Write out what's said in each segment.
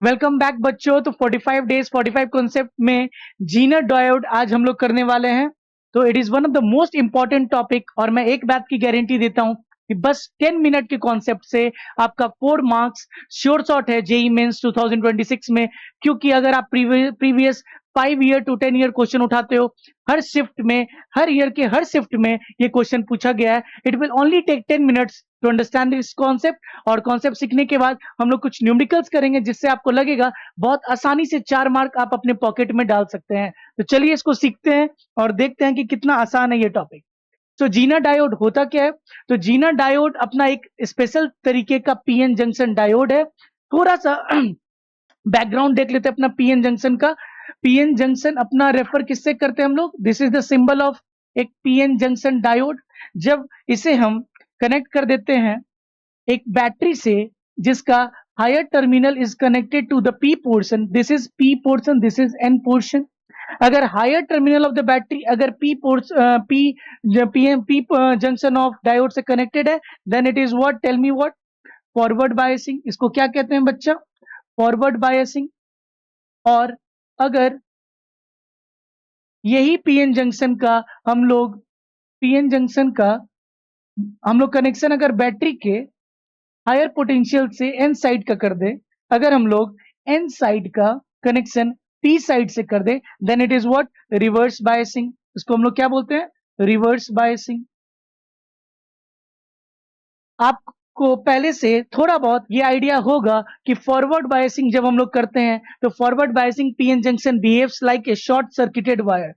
Welcome back बच्चों। तो 45 days 45 concept में जीनर डायोड आज हम लोग करने वाले हैं। तो it is one of the most important topic और मैं एक बात की गारंटी देता हूं कि बस 10 मिनट के कॉन्सेप्ट से आपका 4 मार्क्स श्योर शॉट है जेई मेंस 2026 में। क्योंकि अगर आप previous 5 year to 10 year question उठाते हो, हर शिफ्ट में, हर ईयर के हर शिफ्ट में ये क्वेश्चन पूछा गया है। It will only take 10 minutes to understand this concept. और कॉन्सेप्ट सीखने के बाद हम लोग कुछ न्यूमेरिकल्स करेंगे जिससे आपको लगेगा बहुत आसानी से 4 मार्क आप अपने पॉकेट में डाल सकते हैं। तो चलिए इसको सीखते हैं और देखते हैं कि कितना आसान है ये टॉपिक। तो जीना डायोड होता क्या है? तो जीना डायोड अपना एक स्पेशल तरीके का पीएन जंक्शन डायोड है। थोड़ा सा बैकग्राउंड देख लेते हैं अपना पीएन जंक्शन का। पीएन जंक्शन अपना रेफर किससे करते हैं हम लोग? This is the symbol of एक पीएन जंक्शन डायोड। जब इसे हम कनेक्ट कर देते हैं एक बैटरी से जिसका higher terminal is connected to the p portion, this is p portion, this is n portion. अगर higher terminal of the battery अगर पी जंक्शन ऑफ डायोड से कनेक्टेड है, then it is what? Tell me what? Forward biasing. इसको क्या कहते हैं बच्चा? Forward biasing. और अगर यही पीएन जंक्शन का कनेक्शन अगर बैटरी के हायर पोटेंशियल से एन साइड का कर दे, अगर हम लोग एन साइड का कनेक्शन पी साइड से कर दे, then it is what? Reverse biasing. इसको हम लोग क्या बोलते हैं? Reverse biasing. आपको पहले से थोड़ा बहुत ये आइडिया होगा कि फॉरवर्ड बायसिंग जब हम लोग करते हैं तो forward biasing PN junction behaves like ए शॉर्ट सर्किटेड वायर।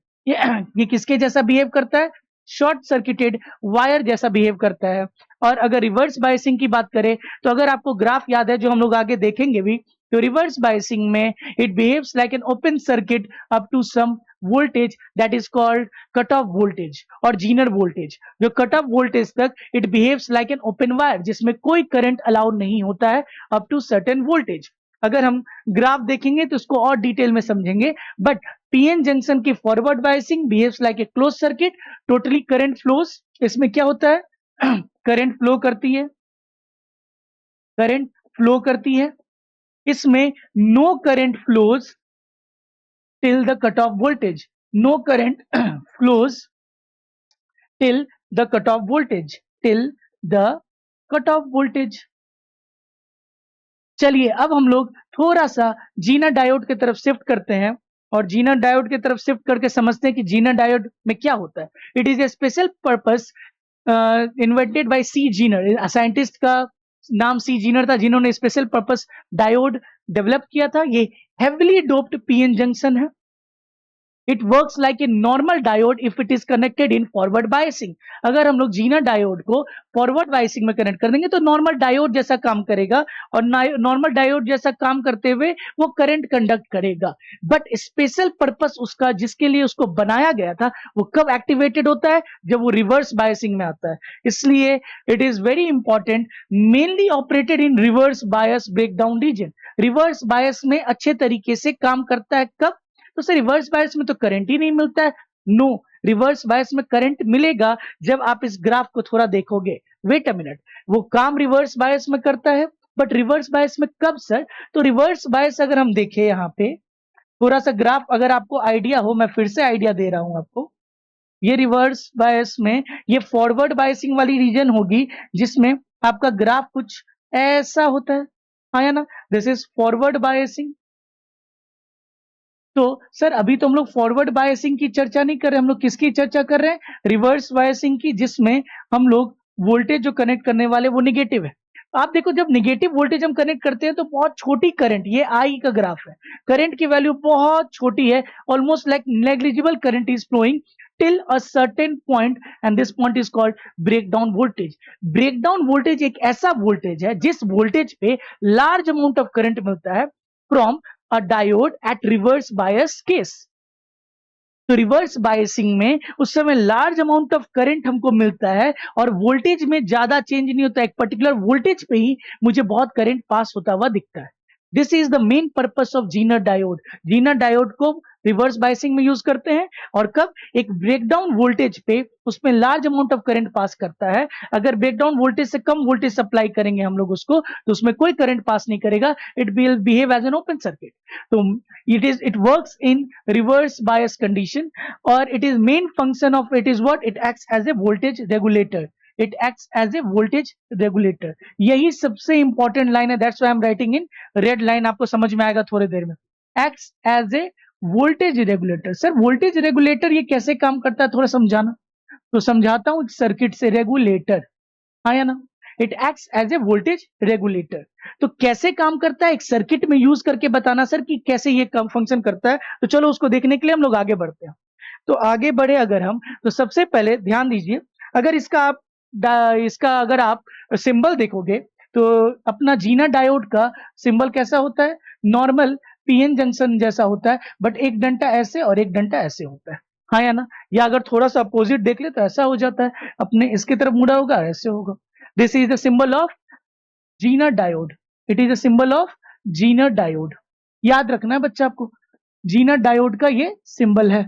ये किसके जैसा बिहेव करता है? शॉर्ट सर्किटेड वायर जैसा बिहेव करता है। और अगर रिवर्स बायसिंग की बात करें तो अगर आपको ग्राफ याद है जो हम लोग आगे देखेंगे भी, तो रिवर्स बायसिंग में it behaves like an open circuit up to some voltage that is called cut off voltage और जीनर वोल्टेज। जो कट ऑफ वोल्टेज तक it behaves like an open wire जिसमें कोई करंट अलाउड नहीं होता है up to certain voltage. अगर हम ग्राफ देखेंगे तो इसको और डिटेल में समझेंगे। बट पीएन जंक्शन की फॉरवर्ड बायसिंग बिहेव्स लाइक ए close circuit, totally current flows. इसमें क्या होता है? करंट फ्लो करती है, करंट फ्लो करती है। इसमें no current flows till the cutoff voltage. No current flows till the cutoff voltage. Till the cutoff voltage. चलिए अब हम लोग थोड़ा सा जीना डायोड की तरफ शिफ्ट करते हैं और जीना डायोड की तरफ शिफ्ट करके समझते हैं कि जीना डायोड में क्या होता है। It is a special purpose invented by C Zener. Scientist का नाम सी जीनर था जिन्होंने स्पेशल पर्पस डायोड डेवलप किया था। ये हेवीली डोप्ड पीएन जंक्शन है। It works like a normal diode if it is connected in forward biasing. अगर हम लोग जीना डायोड को फॉरवर्ड बायसिंग में कनेक्ट कर देंगे तो नॉर्मल डायोड जैसा काम करेगा और नॉर्मल डायोड जैसा काम करते हुए वो करंट कंडक्ट करेगा। बट स्पेशल पर्पस उसका जिसके लिए उसको बनाया गया था वो कब एक्टिवेटेड होता है? जब वो रिवर्स बायसिंग में आता है। इसलिए it is very important, mainly operated in reverse bias breakdown region. Reverse bias में अच्छे तरीके से काम करता है। कब? तो सर रिवर्स बायस में तो करंट ही नहीं मिलता है। नो, रिवर्स बायस में करंट मिलेगा जब आप इस ग्राफ को थोड़ा देखोगे। वेट अ मिनट, वो काम रिवर्स बायस में करता है बट रिवर्स बायस में कब सर? तो रिवर्स बायस अगर हम देखें यहाँ पे थोड़ा सा ग्राफ, अगर आपको आइडिया हो, मैं फिर से आइडिया दे रहा हूं आपको। ये रिवर्स बायस में ये फॉरवर्ड बायसिंग वाली रीजन होगी जिसमें आपका ग्राफ कुछ ऐसा होता है, हाँ ना? This is forward biasing. तो सर अभी तो हम लोग फॉरवर्ड बायसिंग की चर्चा नहीं कर रहे, हम लोग किसकी चर्चा कर रहे हैं? रिवर्स बायसिंग की, जिसमें हम लोग वोल्टेज जो कनेक्ट करने वाले वो निगेटिव है। आप देखो जब निगेटिव वोल्टेज हम कनेक्ट करते हैं तो बहुत छोटी करंट, ये आई का ग्राफ है, करंट की वैल्यू बहुत छोटी है, almost like negligible current is flowing till a certain point and this point is called breakdown voltage. Breakdown voltage एक ऐसा वोल्टेज है जिस वोल्टेज पे लार्ज अमाउंट ऑफ करंट मिलता है from a diode at reverse bias case। तो reverse biasing में उस समय लार्ज अमाउंट ऑफ करंट हमको मिलता है और वोल्टेज में ज्यादा चेंज नहीं होता है। एक पर्टिकुलर वोल्टेज पे ही मुझे बहुत करंट पास होता हुआ दिखता है। This is the main purpose of Zener diode. Zener diode को रिवर्स बायसिंग में यूज करते हैं, और कब? एक ब्रेकडाउन वोल्टेज पे उसमें large amount of current pass करता है। अगर ब्रेकडाउन वोल्टेज से कम वोल्टेज सप्लाई करेंगे हम लोग उसको, तो उसमें कोई करंट पास नहीं करेगा, it will behave as an open circuit. तो it works in reverse bias condition, और it is main function of it is what? It acts as a voltage regulator. It acts as a voltage regulator. यही सबसे important line है, that's why I am writing in red line, आपको समझ में आएगा थोड़ी देर में। Acts as a voltage regulator. Sir voltage regulator ये कैसे काम करता है, थोड़ा समझाना। तो समझाता हूं सर्किट से। रेगुलेटर, हाँ या ना? It acts as a voltage regulator. तो कैसे काम करता है, एक सर्किट में यूज करके बताना सर कि कैसे ये फंक्शन करता है। तो चलो उसको देखने के लिए हम लोग आगे बढ़ते हैं। तो आगे बढ़े अगर हम, तो सबसे पहले ध्यान दीजिए, अगर इसका अगर आप सिंबल देखोगे, तो अपना जीना डायोड का सिंबल कैसा होता है? नॉर्मल पीएन जंक्शन जैसा होता है, बट एक डंटा ऐसे और एक डंटा ऐसे होता है, हाँ या ना? या अगर थोड़ा सा अपोजिट देख ले तो ऐसा हो जाता है, अपने इसकी तरफ मुड़ा होगा, ऐसे होगा। This is the symbol of Zener diode. It is the symbol of Zener diode. याद रखना है बच्चा आपको, जीना डायोड का ये सिंबल है।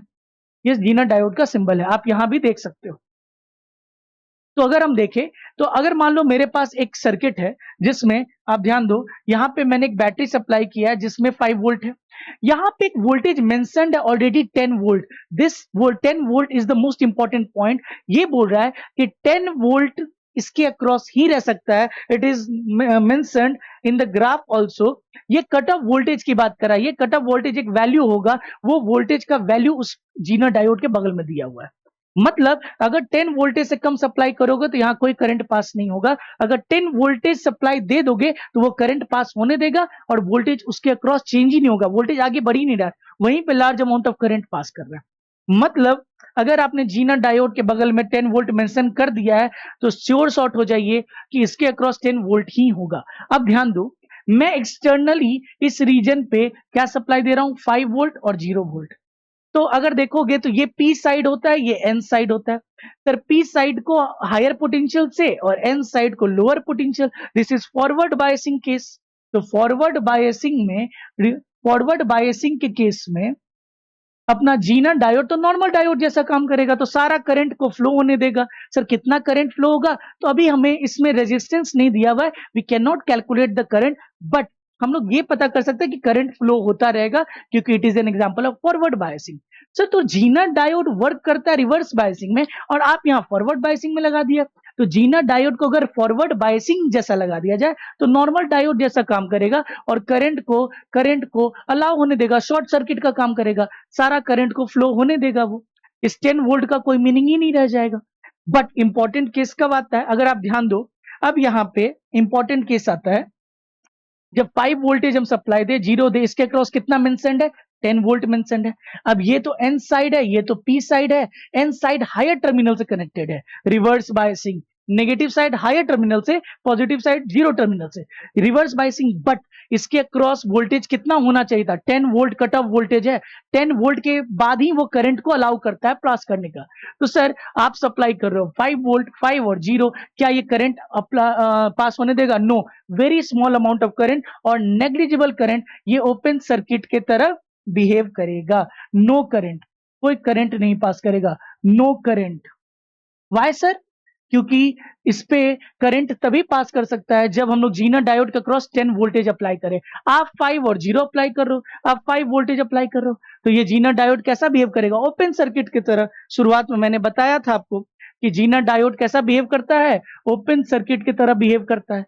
ये जीना डायोड का सिंबल है, आप यहां भी देख सकते हो। तो अगर हम देखें, तो अगर मान लो मेरे पास एक सर्किट है जिसमें, आप ध्यान दो, यहां पे मैंने एक बैटरी सप्लाई किया है जिसमें 5 वोल्ट है। यहां पे एक वोल्टेज मेंशन्ड है already 10 volt. This volt 10 volt is the most important point. ये बोल रहा है कि 10 वोल्ट इसके अक्रॉस ही रह सकता है। It is mentioned in the graph also. ये कट ऑफ वोल्टेज की बात कर रहा है। ये कट ऑफ वोल्टेज एक वैल्यू होगा, वो वोल्टेज का वैल्यू उस जीना डायोड के बगल में दिया हुआ है। मतलब अगर 10 वोल्टेज से कम सप्लाई करोगे तो यहां कोई करंट पास नहीं होगा। अगर 10 वोल्टेज सप्लाई दे दोगे तो वो करंट पास होने देगा, और वोल्टेज उसके अक्रॉस चेंज ही नहीं होगा, वोल्टेज आगे बढ़ ही नहीं रहा, वहीं पे large amount of current pass कर रहा है। मतलब अगर आपने जीना डायोड के बगल में 10 वोल्ट मेंशन कर दिया है, तो श्योर शॉट हो जाइए कि इसके अक्रॉस 10 वोल्ट ही होगा। अब ध्यान दो, मैं एक्सटर्नली इस रीजन पे क्या सप्लाई दे रहा हूं? 5 वोल्ट और 0 वोल्ट। तो अगर देखोगे तो ये पी साइड होता है, ये एन साइड होता है। सर पी साइड को हायर पोटेंशियल से और एन साइड को lower potential, this is forward biasing case. तो फॉरवर्ड बायसिंग के केस में अपना जीना डायोड तो नॉर्मल डायोड जैसा काम करेगा, तो सारा करंट को फ्लो होने देगा। सर कितना करंट फ्लो होगा? तो अभी हमें इसमें रेजिस्टेंस नहीं दिया हुआ है, we can not calculate the current, but हम लोग ये पता कर सकते हैं कि करंट फ्लो होता रहेगा, क्योंकि it is an example of forward biasing. Sir तो जीना डायोड वर्क करता है रिवर्स बायसिंग में, और आप यहाँ फॉरवर्ड बायसिंग में लगा दिया। तो जीना डायोड को अगर फॉरवर्ड बायसिंग जैसा लगा दिया जाए तो नॉर्मल डायोड जैसा काम करेगा, और करंट को अलाउ होने देगा, शॉर्ट सर्किट का काम करेगा, सारा करंट को फ्लो होने देगा। वो इस 10 वोल्ट का कोई मीनिंग ही नहीं रह जाएगा। बट इंपॉर्टेंट केस कब आता है, अगर आप ध्यान दो, अब यहां पे इंपॉर्टेंट केस आता है जब 5 वोल्टेज हम सप्लाई दे, 0 दे, इसके क्रॉस कितना मेंशन्ड है? 10 वोल्ट मेंशन्ड है। अब ये तो एन साइड है, ये तो पी साइड है। एन साइड हायर टर्मिनल से कनेक्टेड है, reverse biasing. Negative side higher terminal से, पॉजिटिव साइड जीरो टर्मिनल से, रिवर्स बायसिंग। बट इसके क्रॉस वोल्टेज कितना होना चाहिए था? 10 वोल्ट कट ऑफ वोल्टेज है। 10 वोल्ट के बाद ही वो करंट को अलाउ करता है पास करने का। तो सर आप सप्लाई कर रहे हो 5 वोल्ट, 5 और 0, क्या ये करंट पास होने देगा? No, very small amount of current और नेग्लिजिबल करंट, ये ओपन सर्किट के तरह बिहेव करेगा। नो करंट, कोई करंट नहीं पास करेगा, नो करंट। Why sir? क्योंकि इस पे करंट तभी पास कर सकता है जब हम लोग जीना डायोड के क्रॉस 10 वोल्टेज अप्लाई करें। आप 5 और 0 अप्लाई कर रहे हो, आप 5 वोल्टेज अप्लाई कर रहे हो, तो ये जीना डायोड कैसा बिहेव करेगा? ओपन सर्किट की तरह। शुरुआत में मैंने बताया था आपको कि जीना डायोड कैसा बिहेव करता है? ओपन सर्किट की तरह बिहेव करता है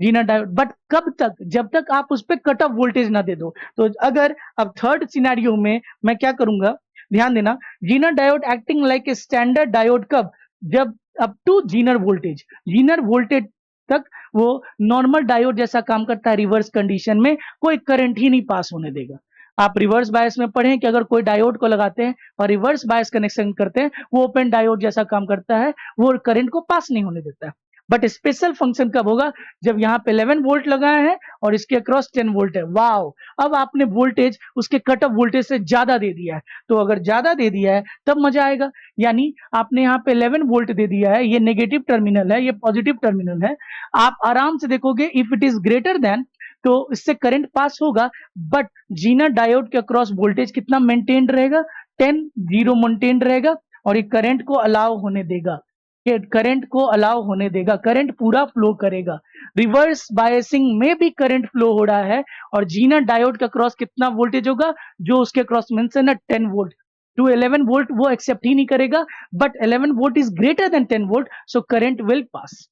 जीना डायोड। बट कब तक? जब तक आप उस पर कट ऑफ वोल्टेज ना दे दो। तो अगर अब थर्ड सिनेरियो में मैं क्या करूंगा, ध्यान देना, zener diode acting like a standard diode कब? जब अप टू जीनर वोल्टेज तक वो नॉर्मल डायोड जैसा काम करता है। रिवर्स कंडीशन में कोई करंट ही नहीं पास होने देगा। आप रिवर्स बायस में पढ़ें कि अगर कोई डायोड को लगाते हैं और रिवर्स बायस कनेक्शन करते हैं, वो ओपन डायोड जैसा काम करता है, वो करंट को पास नहीं होने देता है। बट स्पेशल फंक्शन कब होगा? जब यहाँ पे 11 वोल्ट लगाए हैं और इसके अक्रॉस 10 वोल्ट है। वाओ, अब आपने वोल्टेज उसके कट ऑफ वोल्टेज से ज्यादा दे दिया है। तो अगर ज्यादा दे दिया है तब मजा आएगा। यानी आपने यहाँ पे 11 वोल्ट दे दिया है, ये नेगेटिव टर्मिनल है, ये पॉजिटिव टर्मिनल है। आप आराम से देखोगे, if it is greater then तो इससे करंट पास होगा, बट जीना डायोड के अक्रॉस वोल्टेज कितना मेंटेन्ड रहेगा, 10 0 मेंटेन्ड रहेगा, और ये करंट को अलाउ होने देगा, ये करंट को अलाउ होने देगा, करंट पूरा फ्लो करेगा। रिवर्स बायसिंग में भी करंट फ्लो हो रहा है, और जीना डायोड के अक्रॉस कितना वोल्टेज होगा, जो उसके अक्रॉस मेंशन है 10 वोल्ट टू 11 वोल्ट, वो एक्सेप्ट ही नहीं करेगा, but 11 volt is greater than 10 volt, so current will pass.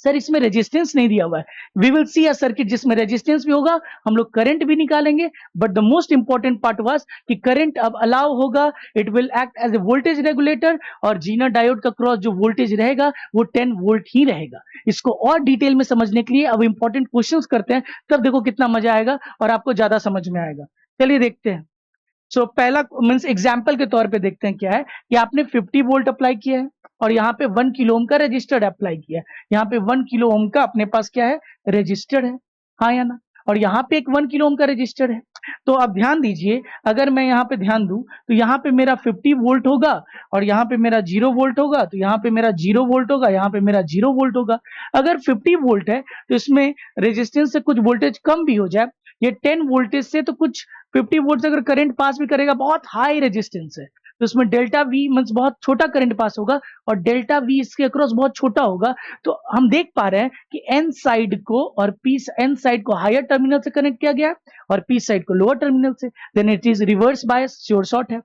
Sir इसमें रेजिस्टेंस नहीं दिया हुआ है, we will see a circuit जिसमें रेजिस्टेंस भी होगा, हम लोग करंट भी निकालेंगे, but the most important part was कि करंट अब अलाउ होगा, it will act as a voltage regulator, और जीना डायोड का क्रॉस जो वोल्टेज रहेगा वो 10 वोल्ट ही रहेगा। इसको और डिटेल में समझने के लिए अब इंपॉर्टेंट क्वेश्चंस करते हैं, तब देखो कितना मजा आएगा और आपको ज्यादा समझ में आएगा। चलिए देखते हैं। सो पहला मीन्स एग्जाम्पल के तौर पे देखते हैं क्या है कि आपने 50 वोल्ट अप्लाई किया है और यहाँ पे 1 किलो ओम का रजिस्टर्ड अप्लाई किया है, यहाँ पे 1 किलो ओम का अपने पास क्या है, रजिस्टर्ड है, हाँ या ना, और यहाँ पे एक 1 किलो ओम का रजिस्टर है। तो अब ध्यान दीजिए, अगर मैं यहाँ पे ध्यान दूं तो यहाँ पे मेरा 50 वोल्ट होगा और यहाँ पे मेरा 0 वोल्ट होगा, तो यहाँ पे मेरा 0 वोल्ट होगा, यहाँ पे मेरा 0 वोल्ट होगा। अगर 50 वोल्ट है तो इसमें रेजिस्टेंस से कुछ वोल्टेज कम भी हो जाए, ये 10 वोल्टेज से तो कुछ 50 वोल्ट से अगर करंट पास भी करेगा, बहुत हाई रेजिस्टेंस है, तो इसमें डेल्टा वी मींस बहुत छोटा करंट पास होगा, और डेल्टा वी इसके अक्रॉस बहुत छोटा होगा। तो हम देख पा रहे हैं कि एन साइड को और पी एन साइड को हायर टर्मिनल से कनेक्ट किया गया है और पी साइड को लोअर टर्मिनल से, then it is reverse bias, sure short है।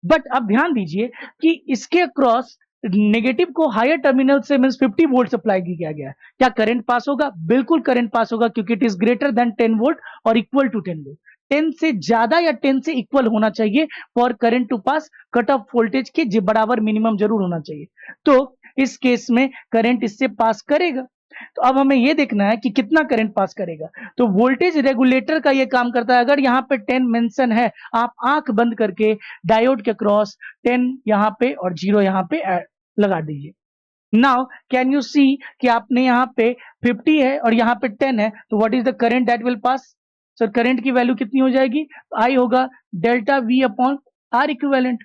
बट अब ध्यान दीजिए कि इसके अक्रॉस नेगेटिव को हायर टर्मिनल से मींस 50 वोल्ट सप्लाई किया गया है, क्या करंट पास होगा? बिल्कुल करंट पास होगा, क्योंकि it is greater than 10 volt और इक्वल टू 10 वोल्ट। 10 से ज्यादा या 10 से इक्वल होना चाहिए for current to pass, cut off voltage के बराबर मिनिमम जरूर होना चाहिए। तो इस केस में करंट इससे पास करेगा। तो अब हमें यह देखना है कि कितना करंट पास करेगा। तो वोल्टेज रेगुलेटर का यह काम करता है, अगर यहाँ पे 10 मेंशन है, आप आंख बंद करके डायोड के क्रॉस 10 यहाँ पे और 0 यहाँ पे लगा दीजिए। नाउ कैन यू सी कि आपने यहाँ पे 50 है और यहाँ पे 10 है, तो what is the current that will pass? Sir current की वैल्यू कितनी हो जाएगी? आई होगा delta V upon R equivalent.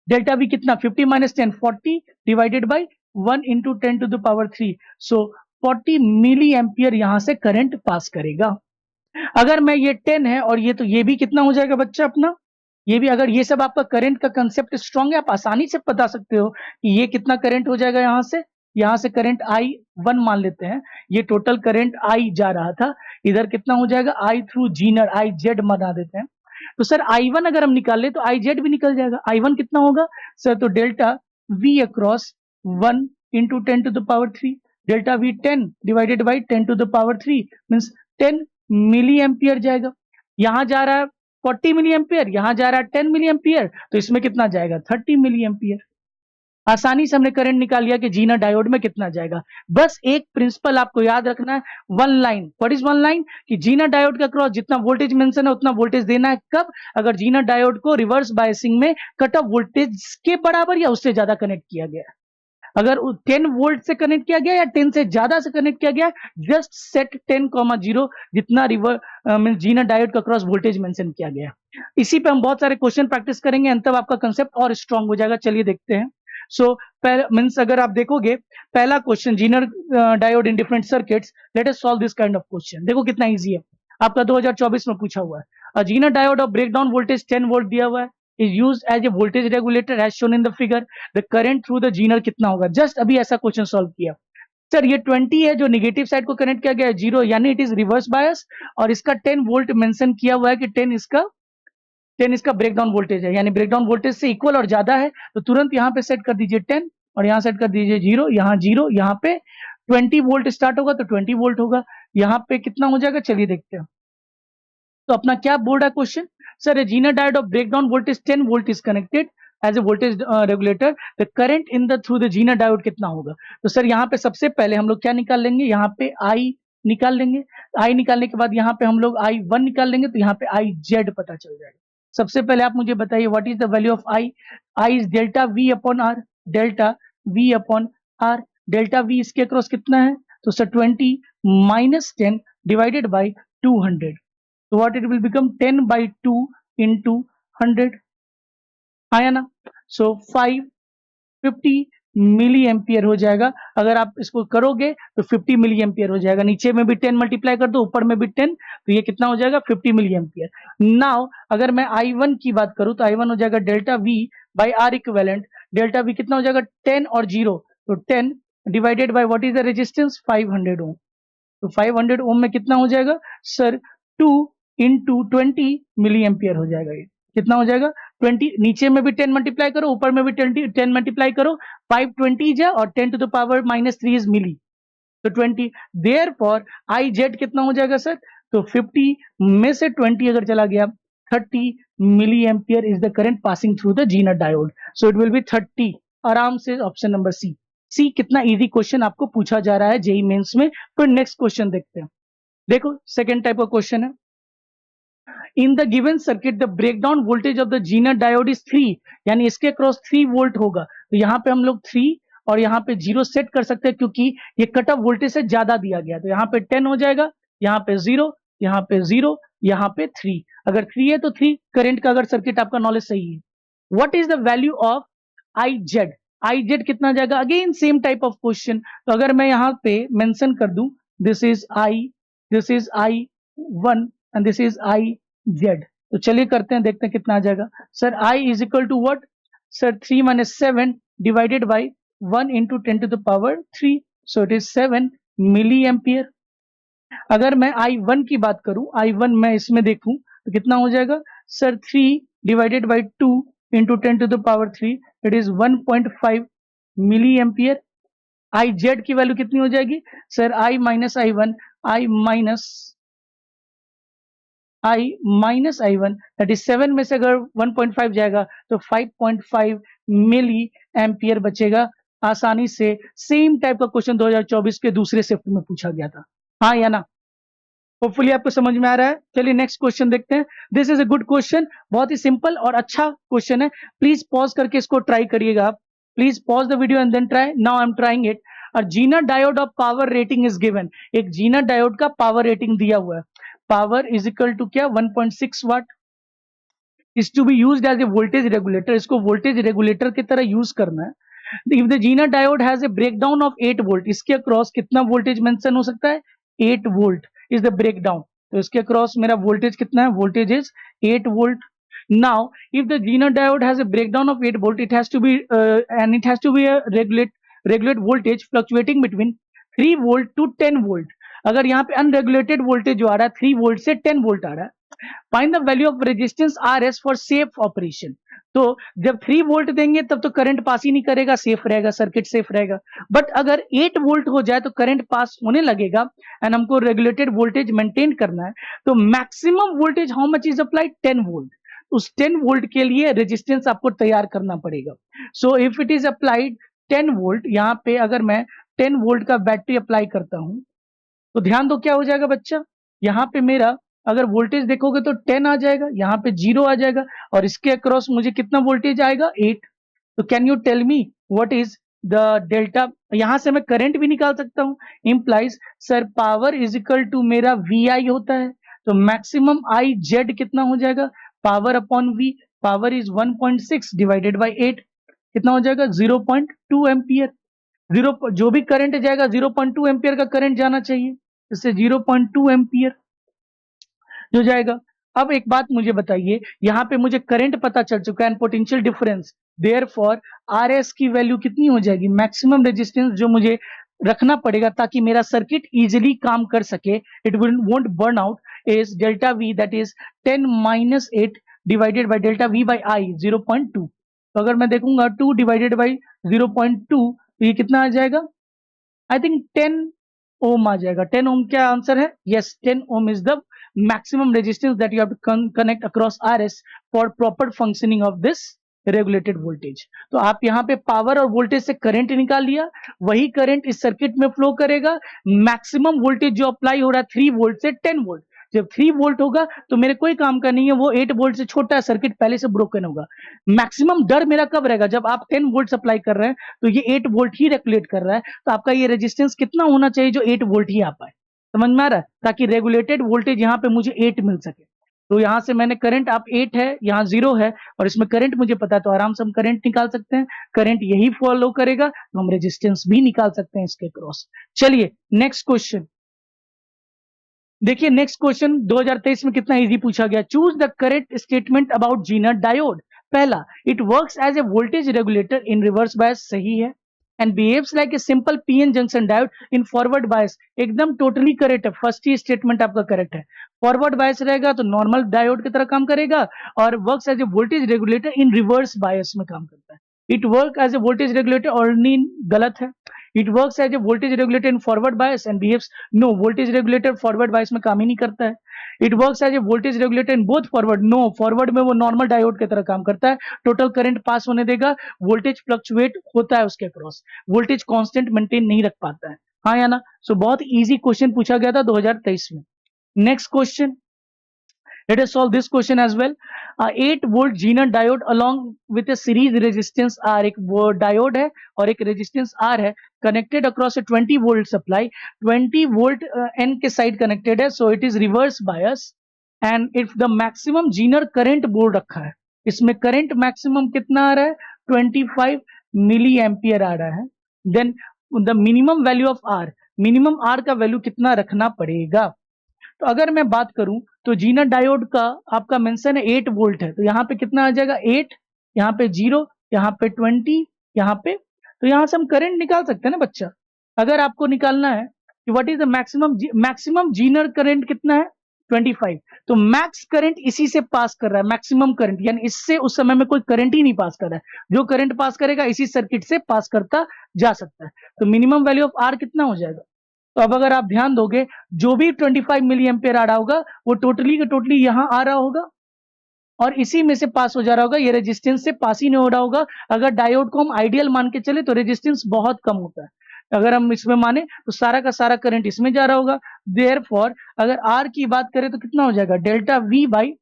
Delta V कितना? 50 minus 10, 40 divided by 1 into 10 to the power 3, so 40 milli ampere यहां से करंट पास करेगा। अगर मैं ये 10 है और ये, तो ये भी कितना हो जाएगा बच्चा अपना, ये भी, अगर ये सब आपका करंट का कंसेप्ट स्ट्रांग है, आप आसानी से बता सकते हो कि ये कितना करंट हो जाएगा। यहां से करंट आई 1 मान लेते हैं, ये टोटल करंट आई जा रहा था, इधर कितना हो जाएगा, आई थ्रू जीनर, आई जेड बना देते हैं। तो सर I1 अगर हम निकाल ले तो आई जेड भी निकल जाएगा। I1 कितना होगा सर? तो delta V across 1 into 10 to the power 3, delta V 10 divided by 10 to the power 3 means 10 milli ampere जाएगा। यहां जा रहा है 40 मिली एम्पियर, यहां जा रहा है 10 मिली एम्पियर, तो इसमें कितना जाएगा? 30 मिली एम्पियर। आसानी से हमने करंट निकाल लिया कि जीना डायोड में कितना जाएगा। बस एक प्रिंसिपल आपको याद रखना है, one line. What is one line? कि जीना डायोड के अक्रॉस जितना वोल्टेज मेंशन है उतना वोल्टेज देना है। कब? अगर जीना डायोड को रिवर्स बायसिंग में कट ऑफ वोल्टेज के बराबर या उससे ज्यादा कनेक्ट किया गया है। अगर 10 वोल्ट से कनेक्ट किया गया या 10 से ज्यादा से कनेक्ट किया गया, जस्ट सेट 10,0 जितना रिवर्स जीना डायोड का क्रॉस वोल्टेज मेंशन किया गया। इसी पे हम बहुत सारे क्वेश्चन प्रैक्टिस करेंगे, तब आपका कंसेप्ट और स्ट्रांग हो जाएगा। चलिए देखते हैं। सो मीन्स अगर आप देखोगे पहला question, Zener diode in different circuits, let us solve this kind of question. देखो कितना इजी है, आपका 2024 में पूछा हुआ है। Zener diode of breakdown voltage 10 volt दिया हुआ है, is used as a voltage regulator as shown in the figure. The current through the jener कितना होगा? जस्ट अभी ऐसा क्वेश्चन सॉल्व किया। सर ये 20 है जो नेगेटिव साइड को कनेक्ट किया गया है, 0 यानी इट इज रिवर्स बायस, और इसका 10 वोल्ट मेंशन किया हुआ है कि 10 इसका ब्रेकडाउन वोल्टेज है, यानी ब्रेकडाउन वोल्टेज से इक्वल और ज्यादा है, तो तुरंत यहाँ पे सेट कर दीजिए 10 और यहाँ सेट कर दीजिए 0, यहाँ पे 20 वोल्ट स्टार्ट होगा तो 20 वोल्ट होगा। यहाँ पे कितना हो जाएगा? चलिए देखते हैं। तो अपना क्या बोल रहा है question? Sir a jener diode of breakdown voltage 10 volt is connected as a voltage regulator, the current in the through the jener diode कितना होगा? तो सर यहाँ पे सबसे पहले हम लोग क्या निकाल लेंगे? यहाँ पे I निकाल लेंगे। I निकालने के बाद यहाँ पे हम लोग I1 निकाल लेंगे, तो यहाँ पे IZ पता चल जाएगा। सबसे पहले आप मुझे बताइए what is the value of I? I is delta V upon R, delta V upon R, delta V इसके अक्रॉस कितना है? तो sir 20 minus 10 divided by 200, so what it will become? 10 by 2 into 100, आया ना? So 5, 50 मिली एम्पियर हो जाएगा। अगर आप इसको करोगे तो 50 मिली एम्पियर हो जाएगा। नीचे में भी 10 मल्टीप्लाई कर दो, ऊपर में भी 10, तो ये कितना हो जाएगा 50 मिली एम्पियर। नाउ अगर मैं I1 की बात करूं तो I1 हो जाएगा delta V by R equivalent. Delta V कितना हो जाएगा 10 और 0, तो 10 divided by what is the resistance 500 ohm. तो 500 ओम में कितना हो जाएगा सर 2 इंटू 20 मिली एम्पियर हो जाएगा। ये कितना हो जाएगा 20, नीचे में भी 10 मल्टीप्लाई करो, ऊपर में भी 10 मल्टीप्लाई करो, 520 जा और 10 टू द पावर -3 इज मिली, तो 20। देयरफॉर आई जेड कितना हो जाएगा सर, तो 50 में से 20 अगर चला गया 30 milli ampere is the current passing through the Zener diode, so it will be 30। आराम से ऑप्शन नंबर सी। सी कितना इजी क्वेश्चन आपको पूछा जा रहा है जेई मेंस में। फिर नेक्स्ट क्वेश्चन देखते हैं। देखो सेकेंड टाइप का क्वेश्चन है, in the given circuit the breakdown voltage of the Zener diode is 3, यानी इसके अक्रॉस 3 वोल्ट होगा। तो यहाँ पे हम लोग 3 और यहाँ पे 0 सेट कर सकते हैं क्योंकि ये कट ऑफ वोल्टेज से ज्यादा दिया गया। तो यहाँ पे 10 हो जाएगा, यहाँ पे 0, यहाँ पे 0, यहाँ पे 3। अगर 3 है तो 3 करंट का, अगर सर्किट आपका नॉलेज सही है। What is the value of I Z, I Z कितना जाएगा, again same type of question. तो अगर मैं यहाँ पे मेंशन कर दूं this is I 1 and this is I Z, तो चलिए करते हैं, देखते हैं कितना आ जाएगा। Sir I is equal to what sir 3 minus 7 divided by 1 into 10 to the power 3, so it is 7 milli ampere. अगर मैं I1 की बात करूं, I1 मैं इसमें देखूं तो कितना हो जाएगा sir 3 divided by 2 into 10 to the power 3, it is 1.5 milli ampere. I Z की वैल्यू कितनी हो जाएगी sir I minus I1, I minus I1 that is 7 में से अगर 1.5 जाएगा तो 5.5 मिली एम्पियर बचेगा। आसानी से सेम टाइप का क्वेश्चन 2024 के दूसरे शिफ्ट में पूछा गया था, हाँ या ना। होपफुली आपको समझ में आ रहा है। चलिए नेक्स्ट क्वेश्चन देखते हैं। This is a good question, बहुत ही सिंपल और अच्छा क्वेश्चन है। प्लीज पॉज करके इसको ट्राई करिएगा आप। Please pause the video and then try. Now I am trying it. और zener diode of power rating is given, एक जीनर डायोड का पावर रेटिंग दिया हुआ है। पावर इज इक्वल टू क्या 1.6 watt is to be used as a voltage regulator, इसको voltage regulator की तरह यूज करना है। If the Zener diode has a breakdown of 8 volt, इसके अक्रॉस कितना वोल्टेज मेंशन हो सकता है 8 वोल्ट इज द ब्रेकडाउन। तो इसके अक्रॉस मेरा वोल्टेज कितना है, voltage is 8 volt. Now if the Zener diode has a breakdown of 8 volt, it has to be a regulate voltage fluctuating between 3 volt to 10 volt। अगर यहाँ पे unregulated voltage जो आ रहा है 3 वोल्ट से 10 वोल्ट आ रहा है, find the value of resistance RS for safe operation. तो जब 3 वोल्ट देंगे तब तो करंट पास ही नहीं करेगा, सेफ रहेगा, सर्किट सेफ रहेगा। बट अगर 8 वोल्ट हो जाए तो करंट पास होने लगेगा एंड हमको रेगुलेटेड वोल्टेज मेंटेन करना है। तो maximum voltage how much is applied 10 volt. उस 10 वोल्ट के लिए रेजिस्टेंस आपको तैयार करना पड़ेगा। So if it is applied 10 volt, यहाँ पे अगर मैं 10 वोल्ट का बैटरी अप्लाई करता हूं तो ध्यान दो क्या हो जाएगा बच्चा, यहाँ पे मेरा अगर वोल्टेज देखोगे तो 10 आ जाएगा, यहाँ पे 0 आ जाएगा और इसके अक्रॉस मुझे कितना वोल्टेज आएगा 8। तो can you tell me what is the delta, यहां से मैं करंट भी निकाल सकता हूं। Implies sir power is equal to मेरा VI होता है, तो मैक्सिमम आई जेड कितना हो जाएगा power upon V, power is 1.6 divided by 8, कितना हो जाएगा 0.2 एम्पियर। जो भी करंट जाएगा 0.2 एम्पियर का करंट जाना चाहिए, इससे 0.2 एम्पियर जो जाएगा। अब एक बात मुझे बताइए, यहाँ पे मुझे करंट पता चल चुका है and potential difference, therefore RS की वैल्यू कितनी हो जाएगी, मैक्सिमम रेजिस्टेंस जो मुझे रखना पड़ेगा ताकि मेरा सर्किट इजीली काम कर सके, it will won't burn out, is delta V that is 10 minus 8 divided by delta V by I 0.2। तो अगर मैं देखूंगा 2 डिवाइडेड बाई 0.2 तो ये कितना आ जाएगा, आई थिंक 10 ओम आ जाएगा। 10 ओम क्या आंसर है, yes 10 ohm is the maximum resistance that you have to connect across RS for proper functioning of this regulated voltage। तो आप यहाँ पे पावर और वोल्टेज से करंट निकाल लिया, वही करंट इस सर्किट में फ्लो करेगा। मैक्सिमम वोल्टेज जो अप्लाई हो रहा है 3 वोल्ट से 10 वोल्ट, जब 3 वोल्ट होगा तो मेरे कोई काम का नहीं है, वो 8 वोल्ट से छोटा है, सर्किट पहले से ब्रोकन होगा। मैक्सिमम डर मेरा कब रहेगा, जब आप 10 वोल्ट सप्लाई कर रहे हैं तो ये 8 वोल्ट ही रेगुलेट कर रहा है, तो आपका ये रेजिस्टेंस कितना होना चाहिए जो 8 वोल्ट ही आ पाए। समझ में आ रहा है, ताकि रेगुलेटेड वोल्टेज यहाँ पे मुझे 8 मिल सके। तो यहाँ से मैंने करंट आप 8 है, यहाँ 0 है और इसमें करंट मुझे पता है, तो आराम से हम करंट निकाल सकते हैं। करंट यही फॉलो करेगा तो हम रेजिस्टेंस भी निकाल सकते हैं इसके क्रॉस। चलिए नेक्स्ट क्वेश्चन देखिए। नेक्स्ट क्वेश्चन 2023 में कितना इजी पूछा गया। Choose the correct statement about zener diode. पहला, it works as a voltage regulator in reverse bias, सही है। And behaves like a simple PN junction diode in forward bias, एकदम totally correct है। First ही statement आपका correct है। Forward bias रहेगा तो नॉर्मल डायोड की तरह काम करेगा, और works as a voltage regulator in reverse bias में काम करता है। It work as a voltage regulator, already गलत है। It works as a voltage regulator in forward bias and behaves, no, voltage regulator forward bias में काम ही नहीं करता है। It works as a voltage regulator in both forward, no, forward में वो नॉर्मल डायोड की तरह काम करता है, टोटल करंट पास होने देगा, वोल्टेज फ्लक्चुएट होता है उसके अक्रॉस, वोल्टेज कांस्टेंट मेंटेन नहीं रख पाता है। हाँ या ना? सो बहुत इजी क्वेश्चन पूछा गया था 2023 में। Next question, let us solve this question as well. 8 volt Zener diode along with a series resistance R, एक वो डायोड है और एक रेजिस्टेंस R है, कनेक्टेड अक्रॉस ए 20 वोल्ट सप्लाई, 20 वोल्ट N के साइड कनेक्टेड है, सो it is reverse bias. And if the maximum Zener current बोल रखा है, इसमें करंट मैक्सिमम कितना आ रहा है, 25 मिली एम्पियर आ रहा है। Then the minimum value of R, minimum R का वैल्यू कितना रखना पड़ेगा। तो अगर मैं बात करूं तो जीनर डायोड का आपका मेंशन है 8 वोल्ट है, तो यहाँ पे कितना आ जाएगा 8, यहाँ पे 0, यहाँ पे 20, यहाँ पे, तो यहाँ से हम करंट निकाल सकते हैं ना बच्चा। अगर आपको निकालना है कि what is the maximum Zener current कितना है 25, तो मैक्स करंट इसी से पास कर रहा है, मैक्सिमम करंट, यानी इससे उस समय में कोई करंट ही नहीं पास कर रहा है, जो करंट पास करेगा इसी सर्किट से पास करता जा सकता है। तो मिनिमम वैल्यू ऑफ आर कितना हो जाएगा। तो अब अगर आप ध्यान दोगे, जो भी 25 मिली एम्पियर आ रहा होगा वो टोटली का टोटली यहां आ रहा होगा और इसी में से पास हो जा रहा होगा, ये रेजिस्टेंस से पास ही नहीं हो रहा होगा। अगर डायोड को हम आइडियल मान के चले तो रेजिस्टेंस बहुत कम होता है, अगर हम इसमें माने तो सारा का सारा करंट इसमें जा रहा होगा। देयरफॉर अगर आर की बात करें तो कितना हो जाएगा, डेल्टा वी बाई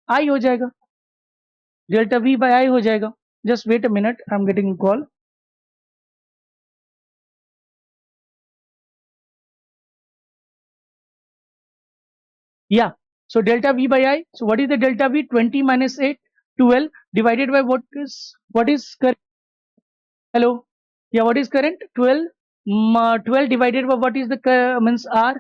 आई हो जाएगा, डेल्टा वी बाई आई हो जाएगा। Just wait a minute, I am getting call. Yeah. So delta V by I. So what is the delta V? 20 minus 8, 12 divided by what is current? Hello. Yeah, what is current? 12. 12 divided by what is the means R?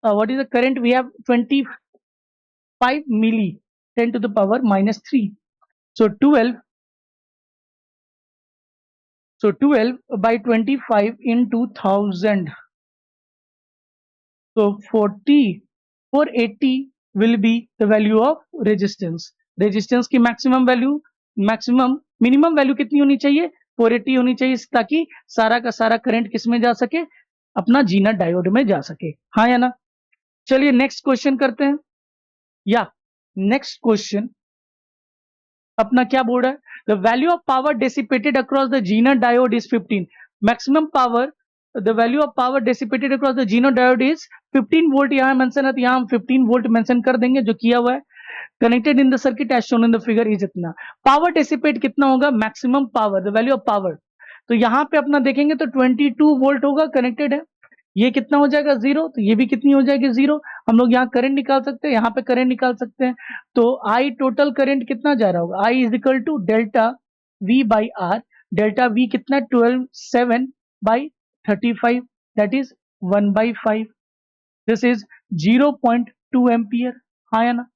What is the current? We have 25 milli, 10 to the power minus 3. So 12. So 12 by 25 into 1000. So 40, 480 will be the value of resistance. Resistance की maximum value, maximum minimum value कितनी होनी चाहिए, 480 होनी चाहिए, ताकि सारा का सारा करंट किस में जा सके, अपना जीनर डायोड में जा सके। हाँ या ना? चलिए नेक्स्ट क्वेश्चन करते हैं। या नेक्स्ट क्वेश्चन अपना क्या बोल रहा है, the value of power dissipated across the Zener diode is 15। Maximum power, the value of power dissipated across the Zener diode is 15 volt, यहाँ मेंशन है तो यहाँ हम 15 वोल्ट मेंशन कर देंगे जो किया हुआ है। Connected in the circuit as shown in the figure is इतना। पावर डेसिपेट कितना होगा, maximum power, the value of power, तो यहाँ पे अपना देखेंगे तो 22 वोल्ट होगा, कनेक्टेड है। ये कितना हो जाएगा 0, तो ये भी कितनी हो जाएगी 0। हम लोग यहाँ करंट निकाल सकते हैं, यहाँ पे करंट निकाल सकते हैं। तो आई टोटल करंट कितना जा रहा होगा, I is equal to delta V by R. Delta V कितना, 12/7 by 35, that is 1/5। This is 0.2 ampere. हाँ या ना?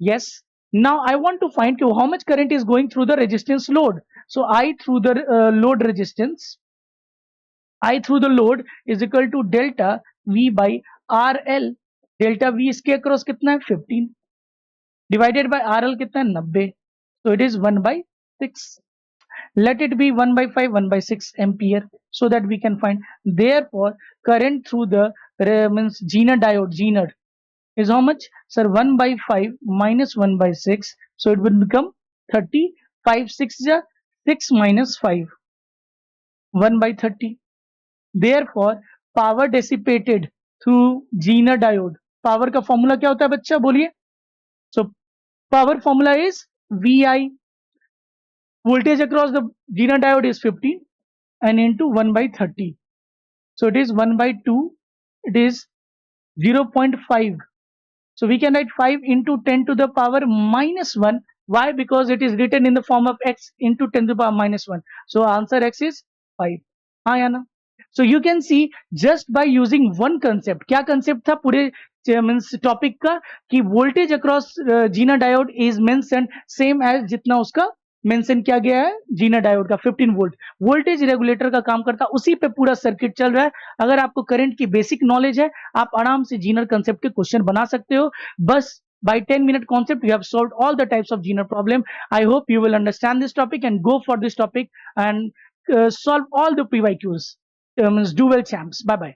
Yes. Now I want to find how much current is going through the resistance load. So I through the load resistance, I through the load is equal to delta V by RL. Delta V इसके across कितना है 15 divided by RL कितना है 90. So it is 1/6. Let it be 1/5, 1/6 ampere so that we can find. Therefore, current through the means Zener diode, Zener is how much? Sir, 1/5 minus 1/6. So it will become 30. 5 6 6 minus 5, 1/30. Therefore, power dissipated through Zener diode. Power का formula क्या होता है बच्चा, बोलिए। So power formula is VI. Voltage across the Zener diode is 15 and into 1/30. So it is 1/2. It is 0.5 So we can write 5 into 10 to the power minus 1. Why? Because it is written in the form of x into 10 to the power minus 1. So answer x is 5. हाँ या ना? So you can see just by using one concept. क्या concept था पूरे means topic का कि voltage across Zener diode is mention same as जितना उसका मेंशन किया गया है जीना डायोड का 15 वोल्ट वोल्टेज रेगुलेटर का काम करता है, उसी पे पूरा सर्किट चल रहा है। अगर आपको करंट की बेसिक नॉलेज है, आप आराम से जीनर कंसेप्ट के क्वेश्चन बना सकते हो। बस by 10-minute concept you have solved all the types of Zener problem. I hope you will understand this topic and go for this topic and solve all the PYQs. Means do well champs. Bye bye.